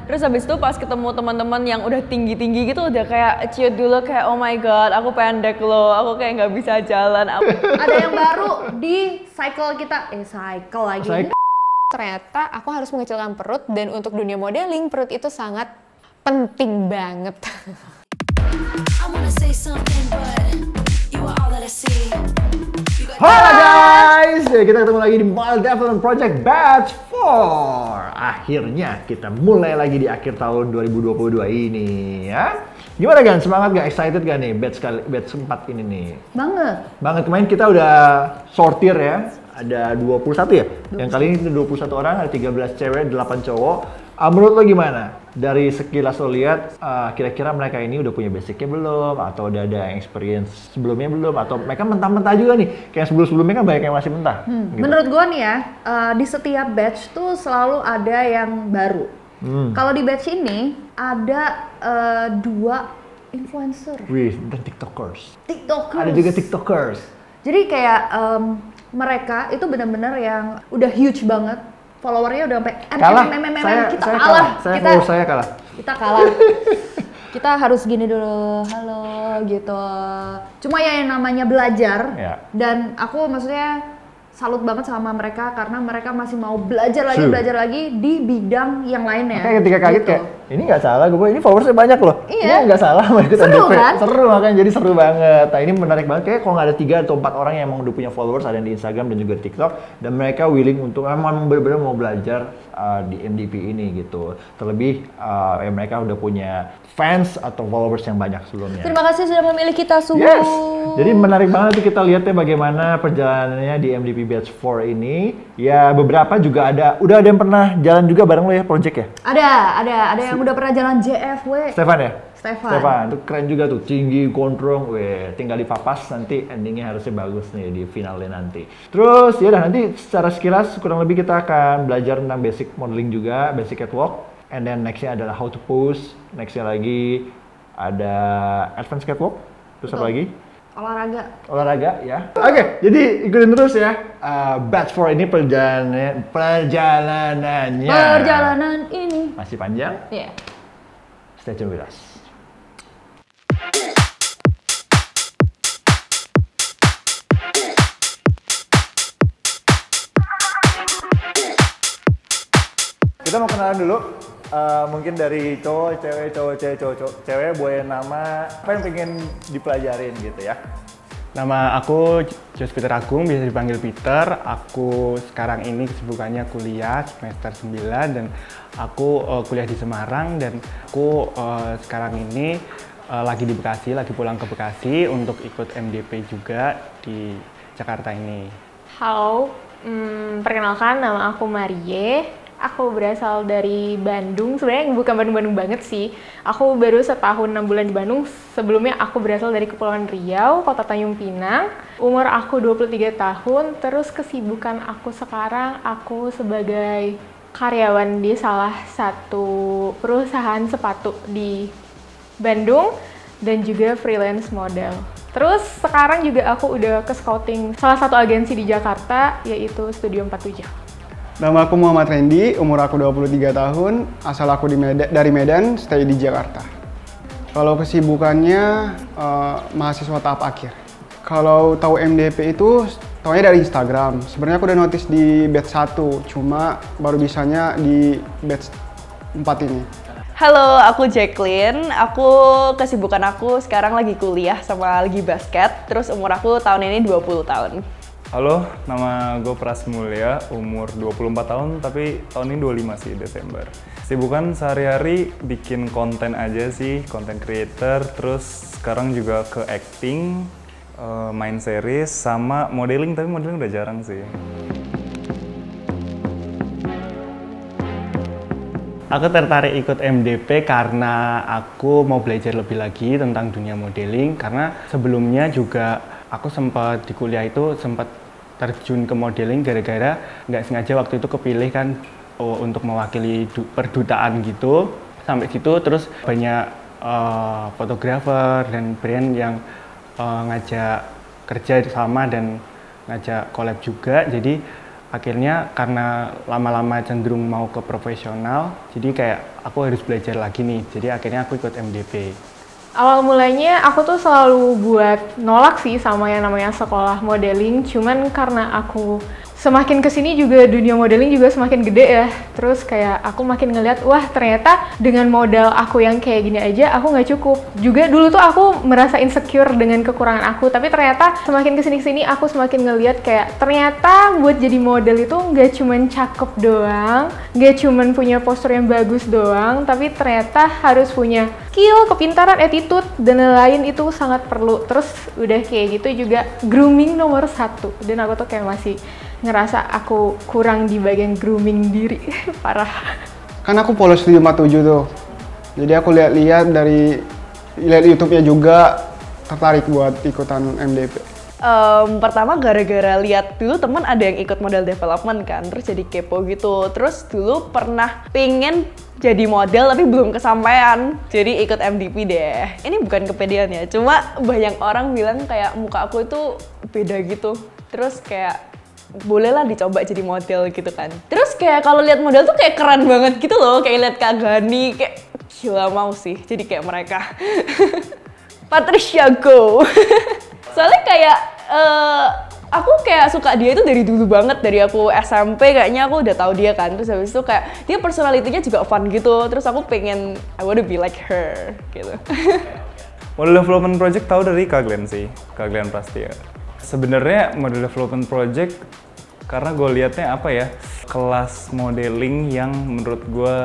Terus habis itu pas ketemu teman-teman yang udah tinggi-tinggi gitu udah kayak ciut dulu kayak oh my god, aku pendek loh, aku kayak nggak bisa jalan. Ada yang baru di cycle kita, cycle lagi. Ternyata aku harus mengecilkan perut dan untuk dunia modeling perut itu sangat penting banget. Halo guys, kita ketemu lagi di Model Development Project Batch 4. Akhirnya kita mulai lagi di akhir tahun 2022 ini ya. Gimana Gan? Semangat gak? Excited gak nih batch 4 ini nih? Banget. Kemarin kita udah sortir ya. Ada 21 ya? 21. Yang kali ini 21 orang, ada 13 cewek, 8 cowok. Menurut lo gimana? Dari sekilas lo lihat, kira-kira mereka ini udah punya basicnya belum? Atau udah ada experience sebelumnya belum? Atau mereka mentah-mentah juga nih? Kayak sebelum-sebelumnya kan banyak yang masih mentah. Gitu. Menurut gue nih ya, di setiap batch tuh selalu ada yang baru. Kalau di batch ini, ada 2 influencer. Wih, dan TikTokers. Ada juga TikTokers. Jadi kayak mereka itu benar-benar yang udah huge banget. Followernya udah sampai saya kalah. Kita kalah. Kita harus gini dulu, halo gitu. Cuma ya yang namanya belajar dan aku maksudnya salut banget sama mereka karena mereka masih mau belajar lagi di bidang yang lainnya. Makanya ketika kaget gitu. kayak ini nggak salah gue, ini followersnya banyak loh. Iya. Ini nggak salah mau ikut Seru MDP. kan? Seru makanya jadi seru banget. Nah ini menarik banget kayak kalau nggak ada 3 atau 4 orang yang emang udah punya followers, ada yang di Instagram dan juga di TikTok, dan mereka willing untuk emang benar-benar mau belajar di MDP ini gitu. Terlebih ya mereka udah punya fans atau followers yang banyak sebelumnya. Terima kasih sudah memilih kita semua. Yes. Jadi menarik banget tuh kita lihat ya bagaimana perjalanannya di MDP Batch 4 ini. Ya beberapa juga udah ada yang pernah jalan juga bareng lo ya project ya? Ada yang udah pernah jalan JFW. Stefan ya? Stefan, itu keren juga tuh, tinggi, gondrong, tinggal dipapas nanti endingnya harusnya bagus nih di finalnya nanti. Terus ya nanti secara sekilas kurang lebih kita akan belajar tentang basic modeling juga, basic catwalk, and then nextnya adalah how to pose, nextnya lagi ada advanced catwalk, terus apa lagi? Olahraga ya. Oke, jadi ikutin terus ya. Batch 4 ini perjalanannya ini masih panjang. Iya. Stay tuned with us. Kita mau kenalan dulu. Mungkin dari cowok, cewek boleh nama apa yang pengen dipelajarin gitu ya. Nama aku Jos Peter Agung, biasa dipanggil Peter. Aku sekarang ini kesibukannya kuliah semester 9 dan aku kuliah di Semarang, dan aku sekarang ini lagi di Bekasi, lagi pulang ke Bekasi untuk ikut MDP juga di Jakarta ini. Halo, perkenalkan nama aku Marie. Aku berasal dari Bandung, sebenarnya bukan Bandung-Bandung banget sih. Aku baru setahun 6 bulan di Bandung. Sebelumnya aku berasal dari Kepulauan Riau, Kota Tanjung Pinang. Umur aku 23 tahun, terus kesibukan aku sekarang, aku sebagai karyawan di salah satu perusahaan sepatu di Bandung, dan juga freelance model. Terus sekarang juga aku udah ke scouting salah satu agensi di Jakarta, yaitu Studio 47. Nama aku Muhammad Randy, umur aku 23 tahun, asal aku dari Medan, stay di Jakarta. Kalau kesibukannya, mahasiswa tahap akhir. Kalau tahu MDP itu, taunya dari Instagram. Sebenarnya aku udah notice di batch 1, cuma baru bisanya di batch 4 ini. Halo, aku Jacqueline. Kesibukan aku sekarang lagi kuliah sama lagi basket. Terus umur aku tahun ini 20 tahun. Halo, nama gue Pras Mulya, umur 24 tahun, tapi tahun ini 25 sih, Desember. Sibukan sehari-hari bikin konten aja sih, konten creator, terus sekarang juga ke acting, main series, sama modeling, tapi modeling udah jarang sih. Aku tertarik ikut MDP karena aku mau belajar lebih lagi tentang dunia modeling, karena sebelumnya juga aku sempat di kuliah itu sempat terjun ke modeling gara-gara nggak sengaja waktu itu kepilih kan untuk mewakili perdutaan gitu. Sampai situ terus banyak fotografer dan brand yang ngajak kerja sama dan ngajak collab juga. Jadi akhirnya karena lama-lama cenderung mau ke profesional, jadi kayak aku harus belajar lagi nih, jadi akhirnya aku ikut MDP. Awal mulanya aku tuh selalu buat nolak sih sama yang namanya sekolah modeling, cuman karena aku semakin kesini juga dunia modeling juga semakin gede ya. Terus kayak aku makin ngeliat, wah ternyata dengan modal aku yang kayak gini aja aku nggak cukup. Juga dulu tuh aku merasa insecure dengan kekurangan aku, tapi ternyata semakin kesini aku semakin ngeliat kayak ternyata buat jadi model itu nggak cuman cakep doang, nggak cuman punya postur yang bagus doang, tapi ternyata harus punya skill, kepintaran, attitude, dan lain-lain itu sangat perlu. Terus udah kayak gitu juga grooming nomor 1, dan aku tuh kayak masih ngerasa aku kurang di bagian grooming diri. Parah. Kan aku polos 547 tuh, jadi aku lihat-lihat dari YouTube-nya juga, tertarik buat ikutan MDP. Pertama gara-gara lihat dulu teman ada yang ikut model development kan, terus jadi kepo gitu. Terus dulu pernah pengen jadi model tapi belum kesampaian, jadi ikut MDP deh. Ini bukan kepedean ya, cuma banyak orang bilang kayak muka aku itu beda gitu. Terus kayak bolehlah dicoba jadi model gitu kan. Terus kayak kalau lihat model tuh kayak keren banget gitu loh, kayak lihat Kak Gani, kayak gila mau sih jadi kayak mereka. Patricia Go. Soalnya kayak aku kayak suka dia itu dari dulu banget, dari aku SMP kayaknya aku udah tahu dia kan. Terus habis itu kayak dia personality-nya juga fun gitu. Terus aku pengen I wanna be like her gitu. Model development project tahu dari Kak Glenn sih, Kak Glenn Prastia. Sebenarnya model development project karena gue liatnya apa ya, kelas modeling yang menurut gue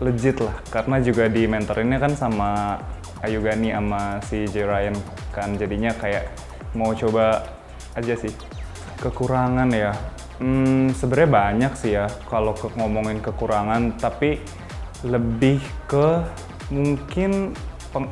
legit lah, karena juga di mentorinnya kan sama Ayu Gani sama si J Ryan kan, jadinya kayak mau coba aja sih. Kekurangan ya, sebenarnya banyak sih ya kalau ngomongin kekurangan, tapi lebih ke mungkin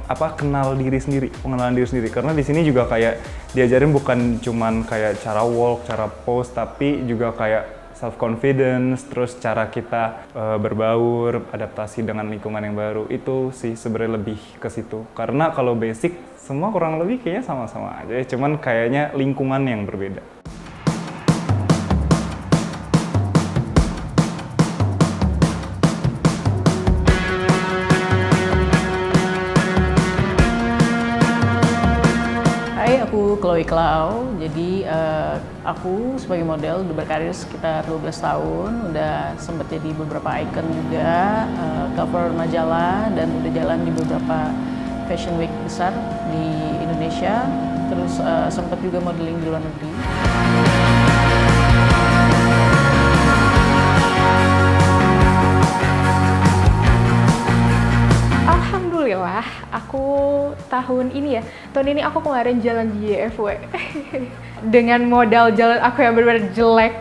pengenalan diri sendiri, karena di sini juga kayak diajarin bukan cuman kayak cara walk, cara pose, tapi juga kayak self confidence, terus cara kita berbaur, adaptasi dengan lingkungan yang baru. Itu sih sebenarnya lebih ke situ, karena kalau basic semua kurang lebih kayaknya sama-sama aja, cuman kayaknya lingkungan yang berbeda. Aku Chloe Clau, jadi aku sebagai model udah berkarir sekitar 12 tahun, udah sempet jadi beberapa icon juga, cover majalah, dan udah jalan di beberapa fashion week besar di Indonesia, terus sempet juga modeling di luar negeri. Alhamdulillah, aku tahun ini aku kemarin jalan di YFW dengan modal jalan aku yang benar-benar jelek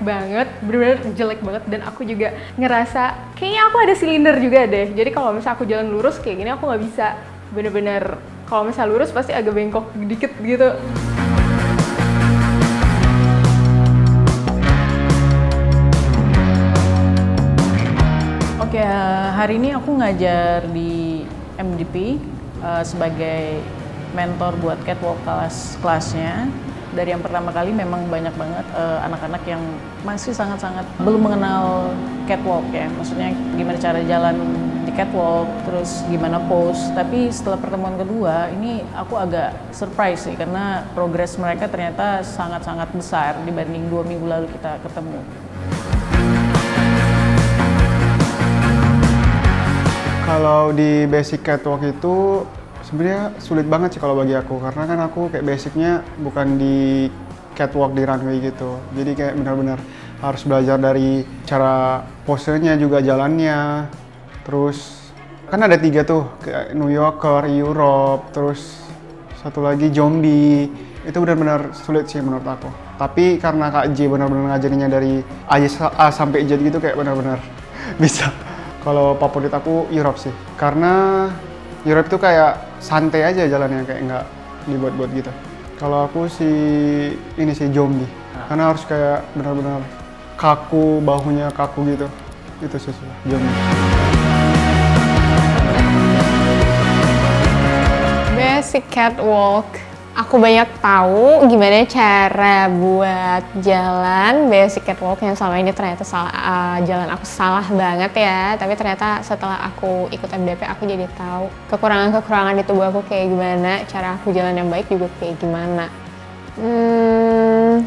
banget, dan aku juga ngerasa kayaknya aku ada silinder juga deh. Jadi kalau misalnya aku jalan lurus kayak gini aku nggak bisa, bener-bener kalau misalnya lurus pasti agak bengkok dikit gitu. Oke, hari ini aku ngajar di MDP sebagai mentor buat catwalk kelasnya. Dari yang pertama kali memang banyak banget anak-anak yang masih sangat-sangat belum mengenal catwalk ya. Maksudnya gimana cara jalan di catwalk, terus gimana pose. Tapi setelah pertemuan kedua, ini aku agak surprise sih, karena progres mereka ternyata sangat-sangat besar dibanding 2 minggu lalu kita ketemu. Kalau di basic catwalk itu sebenarnya sulit banget sih kalau bagi aku, karena kan aku kayak basicnya bukan di catwalk di runway gitu. Jadi kayak benar-benar harus belajar dari cara posenya juga, jalannya. Terus kan ada 3 tuh, kayak New Yorker, Europe, terus satu lagi zombie. Itu benar-benar sulit sih menurut aku. Tapi karena Kak J benar-benar ngajarinnya dari A sampai Z gitu, kayak benar-benar bisa. Kalau favorit aku Europe sih, karena Europe tuh kayak santai aja jalannya, kayak nggak dibuat-buat gitu. Kalau aku ini sih zombie, karena harus kayak benar-benar kaku, bahunya kaku gitu. Itu sih zombie. Basic catwalk Aku banyak tahu gimana cara buat jalan basic catwalk yang selama ini ternyata jalan aku salah banget ya. Tapi ternyata setelah aku ikut MDP aku jadi tahu kekurangan-kekurangan di tubuh aku kayak gimana, cara aku jalan yang baik juga kayak gimana.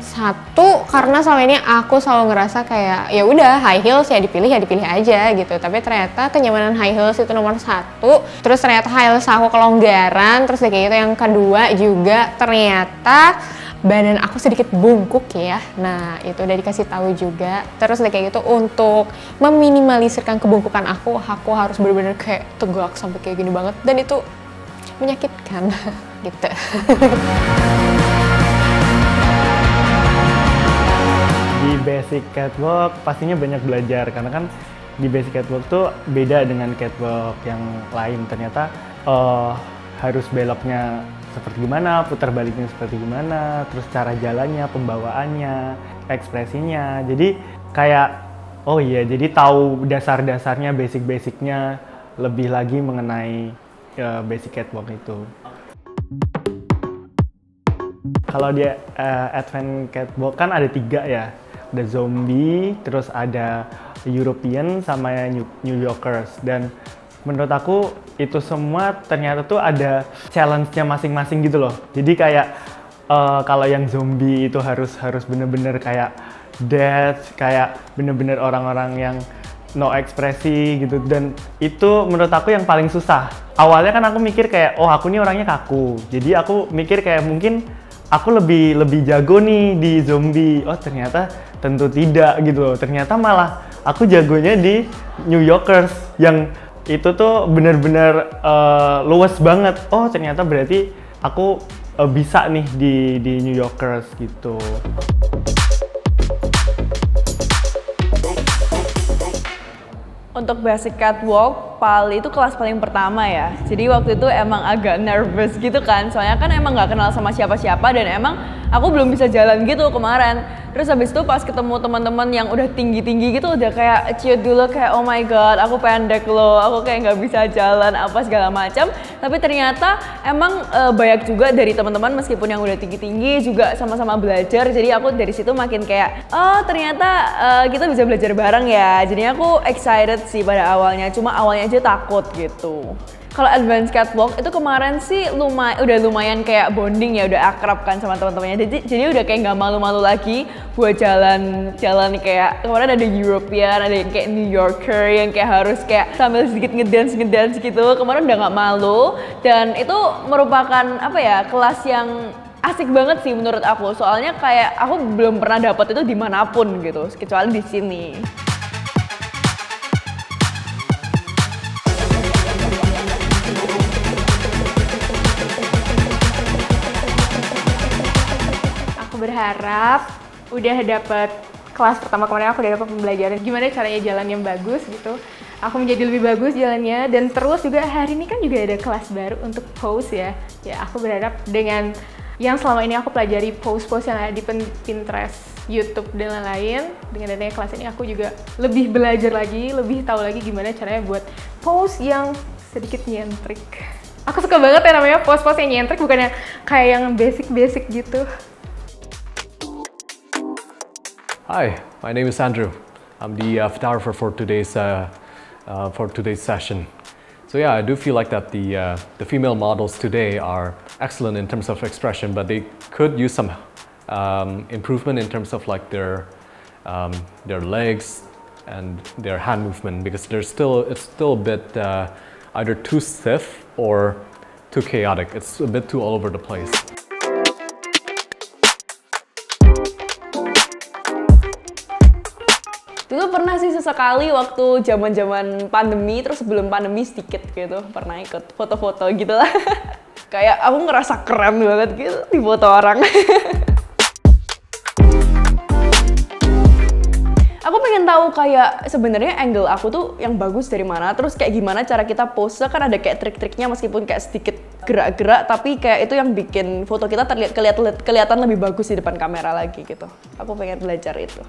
Satu, karena selama ini aku selalu ngerasa kayak ya udah high heels ya dipilih aja gitu. Tapi ternyata kenyamanan high heels itu nomor satu. Terus ternyata high heels aku kelonggaran. Terus kayak gitu yang kedua juga ternyata badan aku sedikit bungkuk ya. Nah itu udah dikasih tahu juga. Terus kayak gitu untuk meminimalisirkan kebungkukan aku harus bener-bener kayak tegak sampai kayak gini banget. Dan itu menyakitkan gitu. Di basic catwalk pastinya banyak belajar karena kan di basic catwalk tuh beda dengan catwalk yang lain. Ternyata harus beloknya seperti gimana, putar baliknya seperti gimana, terus cara jalannya, pembawaannya, ekspresinya. Jadi kayak oh iya, jadi tahu dasar-dasarnya, basic-basicnya lebih lagi mengenai basic catwalk itu. Kalau di advance catwalk kan ada 3 ya. Ada zombie, terus ada European sama New Yorkers. Dan menurut aku itu semua ternyata tuh ada challenge-nya masing-masing gitu loh. Jadi kayak kalau yang zombie itu harus bener-bener kayak dead, kayak bener-bener orang-orang yang no ekspresi gitu. Dan itu menurut aku yang paling susah. Awalnya kan aku mikir kayak oh aku nih orangnya kaku. Jadi aku mikir kayak mungkin aku lebih jago nih di zombie. Oh ternyata tentu tidak gitu loh. Ternyata malah aku jagonya di New Yorkers yang itu tuh bener-bener luas banget. Oh ternyata berarti aku bisa nih di New Yorkers gitu. Untuk basic catwalk, Pali itu kelas paling pertama ya. Jadi waktu itu emang agak nervous gitu kan. Soalnya kan emang nggak kenal sama siapa-siapa dan emang aku belum bisa jalan gitu kemarin. Terus habis itu pas ketemu teman-teman yang udah tinggi-tinggi gitu udah kayak ciut dulu kayak oh my god, aku pendek loh, aku kayak nggak bisa jalan apa segala macam. Tapi ternyata emang banyak juga dari teman-teman meskipun yang udah tinggi-tinggi juga sama-sama belajar. Jadi aku dari situ makin kayak oh ternyata kita bisa belajar bareng ya. Jadinya aku excited sih pada awalnya. Cuma awalnya aja takut gitu. Kalau advance catwalk itu kemarin sih udah lumayan kayak bonding ya, udah akrab kan sama teman-temannya. Jadi udah kayak nggak malu-malu lagi buat jalan kayak kemarin ada European, ada yang kayak New Yorker yang kayak harus kayak sambil sedikit ngedance gitu. Kemarin udah nggak malu dan itu merupakan apa ya kelas yang asik banget sih menurut aku. Soalnya kayak aku belum pernah dapet itu dimanapun gitu, kecuali di sini. Berharap udah dapet kelas pertama kemarin aku udah dapet pembelajaran gimana caranya jalan yang bagus gitu. Aku menjadi lebih bagus jalannya dan terus juga hari ini kan juga ada kelas baru untuk pose ya. Ya aku berharap dengan yang selama ini aku pelajari pose-pose yang ada di Pinterest, YouTube dan lain-lain, dengan adanya kelas ini aku juga lebih belajar lagi, lebih tahu lagi gimana caranya buat pose yang sedikit nyentrik. Aku suka banget ya namanya pose-pose yang nyentrik, bukan yang kayak yang basic-basic gitu. Hi, my name is Andrew. I'm the photographer for today's session. So yeah, I do feel like that the female models today are excellent in terms of expression, but they could use some improvement in terms of like their legs and their hand movement, because it's still a bit either too stiff or too chaotic. It's a bit too all over the place. Dulu pernah sih sesekali waktu zaman pandemi, terus sebelum pandemi sedikit gitu, pernah ikut foto-foto gitu lah. Kayak aku ngerasa keren banget gitu di foto orang. Aku pengen tahu kayak sebenarnya angle aku tuh yang bagus dari mana, terus kayak gimana cara kita pose, kan ada kayak trik-triknya meskipun kayak sedikit gerak-gerak, tapi kayak itu yang bikin foto kita kelihatan lebih bagus di depan kamera lagi gitu. Aku pengen belajar itu.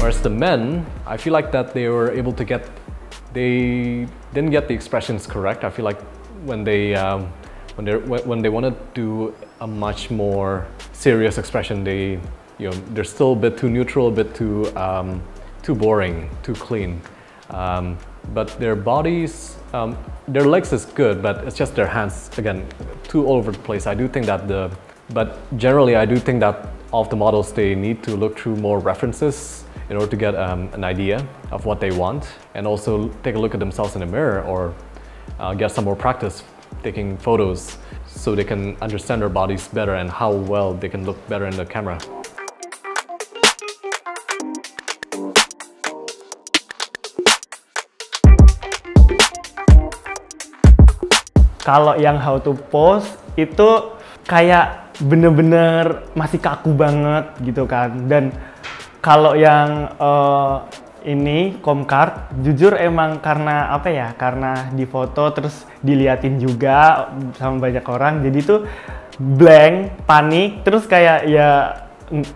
Whereas the men, I feel like that they were able to they didn't get the expressions correct. I feel like when they when they want to do a much more serious expression, they're still a bit too neutral, a bit too boring, too clean. But their bodies, their legs is good, but it's just their hands, again, too all over the place. I do think that but generally I do think that all of the models, they need to look through more references in order to get an idea of what they want, and also take a look at themselves in the mirror, or get some more practice taking photos so they can understand their bodies better and how well they can look better in the camera. Kalau yang how to pose itu kayak bener-bener masih kaku banget gitu kan. Dan kalau yang ini Comcard, jujur emang karena apa ya? Karena difoto terus diliatin juga sama banyak orang, jadi tuh blank, panik, terus kayak ya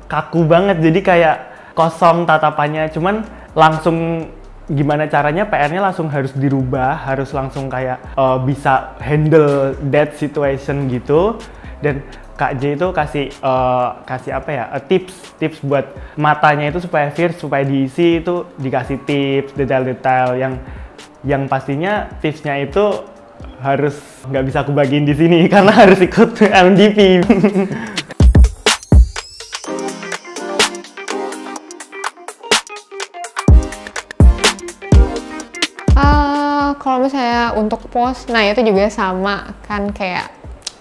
kaku banget, jadi kayak kosong tatapannya. Cuman langsung gimana caranya, PR-nya langsung harus dirubah, harus langsung kayak bisa handle that situation gitu. Dan Kak J itu kasih apa ya, tips buat matanya itu supaya fierce, supaya diisi itu dikasih tips, detail-detail yang pastinya tipsnya itu harus nggak bisa aku bagiin di sini karena harus ikut MDP. Kalau misalnya untuk pose, nah itu juga sama kan, kayak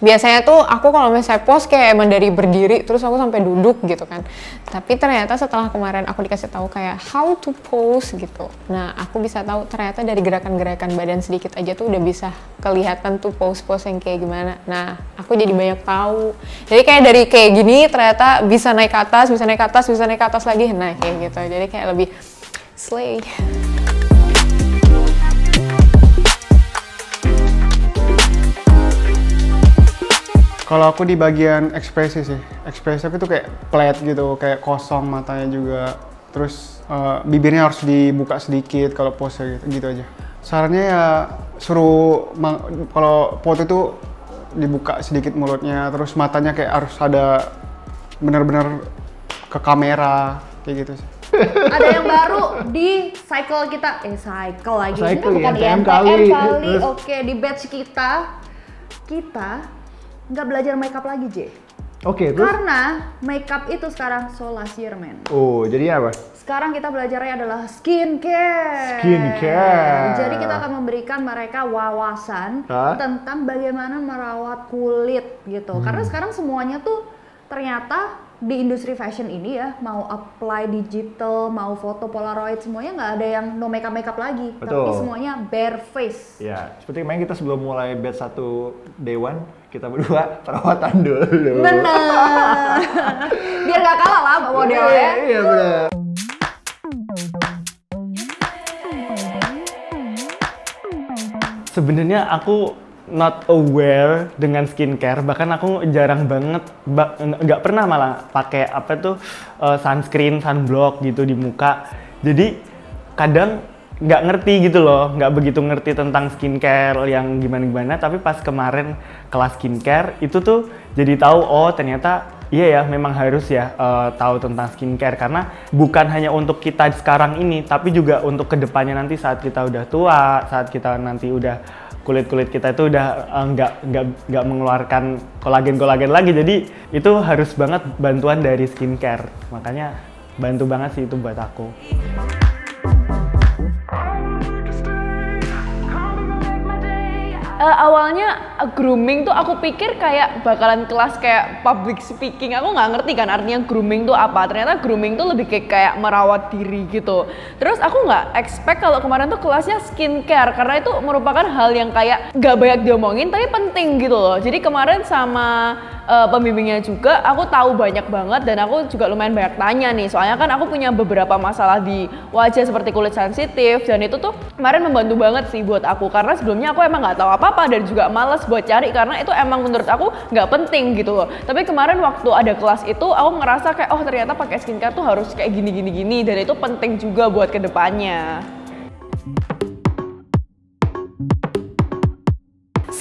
biasanya tuh aku kalau misalnya pose kayak emang dari berdiri terus aku sampai duduk gitu kan. Tapi ternyata setelah kemarin aku dikasih tahu kayak how to pose gitu. Nah, aku bisa tahu ternyata dari gerakan-gerakan badan sedikit aja tuh udah bisa kelihatan tuh pose-pose yang kayak gimana. Nah, aku jadi banyak tahu. Jadi kayak dari kayak gini ternyata bisa naik ke atas, bisa naik ke atas, bisa naik ke atas lagi. Nah, kayak gitu. Jadi kayak lebih slay. Kalau aku di bagian ekspresi sih, ekspresi aku tuh kayak flat gitu, kayak kosong matanya juga. Terus bibirnya harus dibuka sedikit kalau pose gitu aja. Sarannya ya suruh kalau foto itu dibuka sedikit mulutnya, terus matanya kayak harus ada benar-benar ke kamera kayak gitu sih. Ada yang baru di cycle kita, cycle lagi, Cycle, bukan IMTM kali. Terus? Oke, di batch kita nggak belajar makeup lagi, J. Oke, terus? Karena makeup itu sekarang so last year, man. Oh, jadi apa? Sekarang kita belajarnya adalah skincare. Skincare. Jadi kita akan memberikan mereka wawasan tentang bagaimana merawat kulit gitu. Karena sekarang semuanya tuh ternyata di industri fashion ini ya, mau apply digital, mau foto polaroid, semuanya nggak ada yang no makeup lagi. Betul. Tapi semuanya bare face. Ya, seperti kemarin kita sebelum mulai batch 1 day 1, kita berdua perawatan dulu. Bener. Biar nggak kalah lah Mbak modelnya. Iya bener. Sebenarnya aku not aware dengan skincare, bahkan aku jarang banget, nggak pernah malah pakai apa tuh sunscreen, sunblock gitu di muka. Jadi kadang nggak ngerti gitu loh, nggak begitu ngerti tentang skincare yang gimana-gimana. Tapi pas kemarin kelas skincare itu tuh jadi tahu, oh ternyata iya ya memang harus ya tahu tentang skincare, karena bukan hanya untuk kita sekarang ini, tapi juga untuk kedepannya nanti saat kita udah tua, saat kita nanti udah kulit kita itu udah nggak mengeluarkan kolagen lagi. Jadi itu harus banget bantuan dari skincare, makanya bantu banget sih itu buat aku. Awalnya grooming tuh aku pikir kayak bakalan kelas kayak public speaking. Aku nggak ngerti kan artinya grooming tuh apa. Ternyata grooming tuh lebih kayak merawat diri gitu. Terus aku nggak expect kalau kemarin tuh kelasnya skincare, karena itu merupakan hal yang kayak nggak banyak diomongin tapi penting gitu loh. Jadi kemarin sama pembimbingnya juga aku tahu banyak banget, dan aku juga lumayan banyak tanya nih. Soalnya kan aku punya beberapa masalah di wajah seperti kulit sensitif, dan itu tuh kemarin membantu banget sih buat aku, karena sebelumnya aku emang nggak tahu apa-apa dan juga malas buat cari karena itu emang menurut aku nggak penting gitu loh. Tapi kemarin waktu ada kelas itu aku ngerasa kayak oh ternyata pakai skincare tuh harus kayak gini dan itu penting juga buat kedepannya.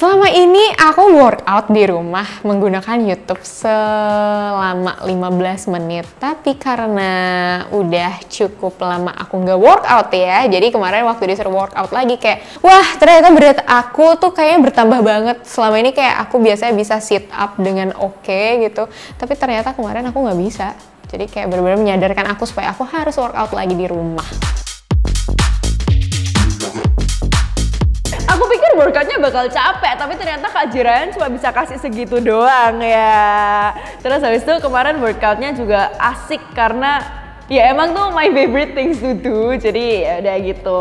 Selama ini aku workout di rumah menggunakan YouTube selama 15 menit. Tapi karena udah cukup lama aku nggak workout ya, jadi kemarin waktu disuruh workout lagi kayak, wah ternyata berat aku tuh kayaknya bertambah banget. Selama ini kayak aku biasanya bisa sit up dengan oke gitu, tapi ternyata kemarin aku nggak bisa. Jadi kayak benar-benar menyadarkan aku supaya aku harus workout lagi di rumah. Aku pikir workoutnya bakal capek, tapi ternyata Kak Jirayan cuma bisa kasih segitu doang ya. Terus habis itu kemarin workoutnya juga asik karena ya emang tuh my favorite things to do, jadi ya udah gitu.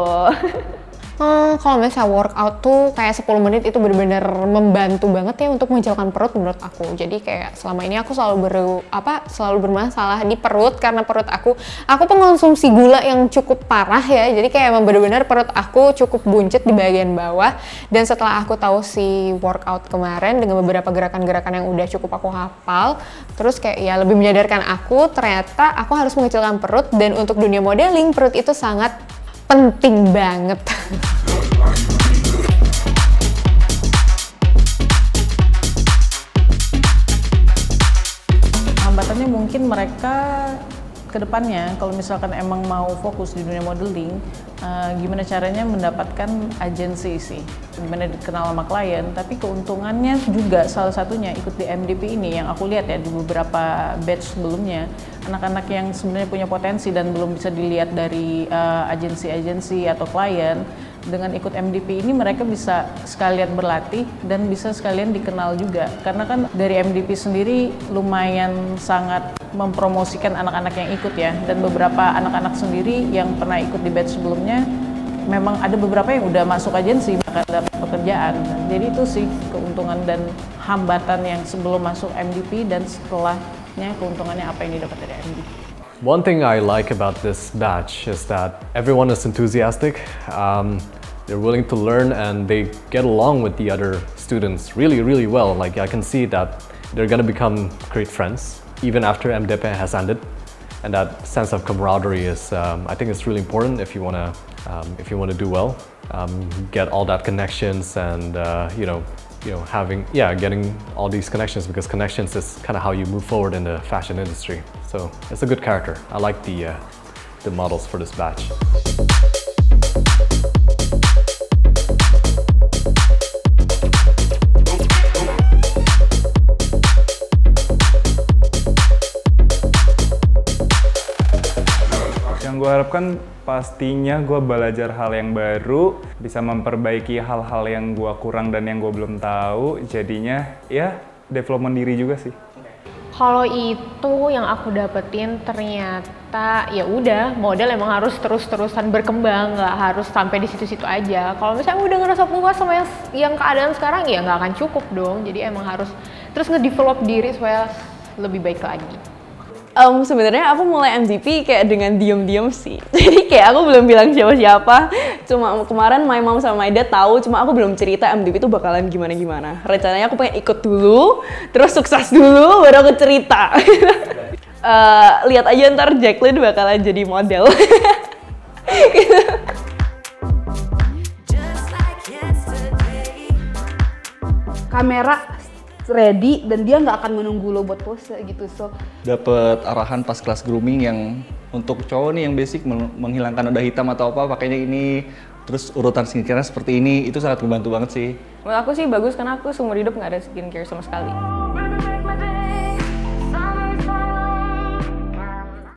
Kalau misalnya workout tuh kayak 10 menit itu benar-benar membantu banget ya untuk menghijaukan perut menurut aku. Jadi kayak selama ini aku selalu bermasalah di perut karena perut aku pengonsumsi gula yang cukup parah ya. Jadi kayak emang benar-benar perut aku cukup buncit di bagian bawah. Dan setelah aku tahu si workout kemarin dengan beberapa gerakan-gerakan yang udah cukup aku hafal, terus kayak ya lebih menyadarkan aku ternyata aku harus mengecilkan perut, dan untuk dunia modeling perut itu sangat penting banget. Hambatannya mungkin mereka ke depannya kalau misalkan emang mau fokus di dunia modeling, gimana caranya mendapatkan agensi sih, gimana dikenal sama klien. Tapi keuntungannya juga salah satunya ikut di MDP ini yang aku lihat ya di beberapa batch sebelumnya, anak-anak yang sebenarnya punya potensi dan belum bisa dilihat dari agensi-agensi atau klien, dengan ikut MDP ini mereka bisa sekalian berlatih dan bisa sekalian dikenal juga. Karena kan dari MDP sendiri lumayan sangat mempromosikan anak-anak yang ikut ya, dan beberapa anak-anak sendiri yang pernah ikut di batch sebelumnya memang ada beberapa yang udah masuk agensi bahkan dapat pekerjaan. Jadi itu sih keuntungan dan hambatan yang sebelum masuk MDP dan setelahnya keuntungannya apa yang didapat dari MDP. One thing I like about this batch is that everyone is enthusiastic, they're willing to learn, and they get along with the other students really, really well. Like I can see that they're gonna become great friends even after MDP has ended, and that sense of camaraderie is, I think, it's really important if you wanna do well, get all that connections and getting all these connections, because connections is kind of how you move forward in the fashion industry. So it's a good character. I like the models for this batch. Yang gue harapkan pastinya gue belajar hal yang baru, bisa memperbaiki hal-hal yang gue kurang dan yang gue belum tahu, jadinya ya development diri juga sih. Kalau itu yang aku dapetin ternyata ya udah, model emang harus terus-terusan berkembang, nggak harus sampai di situ-situ aja. Kalau misalnya udah ngerasa puas sama yang keadaan sekarang ya nggak akan cukup dong. Jadi emang harus terus ngedevelop diri supaya lebih baik lagi. Sebenarnya aku mulai MDP kayak dengan diem-diem sih. Jadi kayak aku belum bilang siapa-siapa. Cuma kemarin my mom sama my dad tahu, cuma aku belum cerita MDP itu bakalan gimana-gimana. Rencananya aku pengen ikut dulu, terus sukses dulu, baru aku cerita. Lihat aja ntar Jacqueline bakalan jadi model. Kamera ready dan dia nggak akan menunggu lo buat pose gitu. So dapet arahan pas kelas grooming yang untuk cowok nih yang basic menghilangkan noda hitam atau apa pakainya ini, terus urutan skincare seperti ini, itu sangat membantu banget sih. Menurut aku sih bagus karena aku seumur hidup nggak ada skincare sama sekali.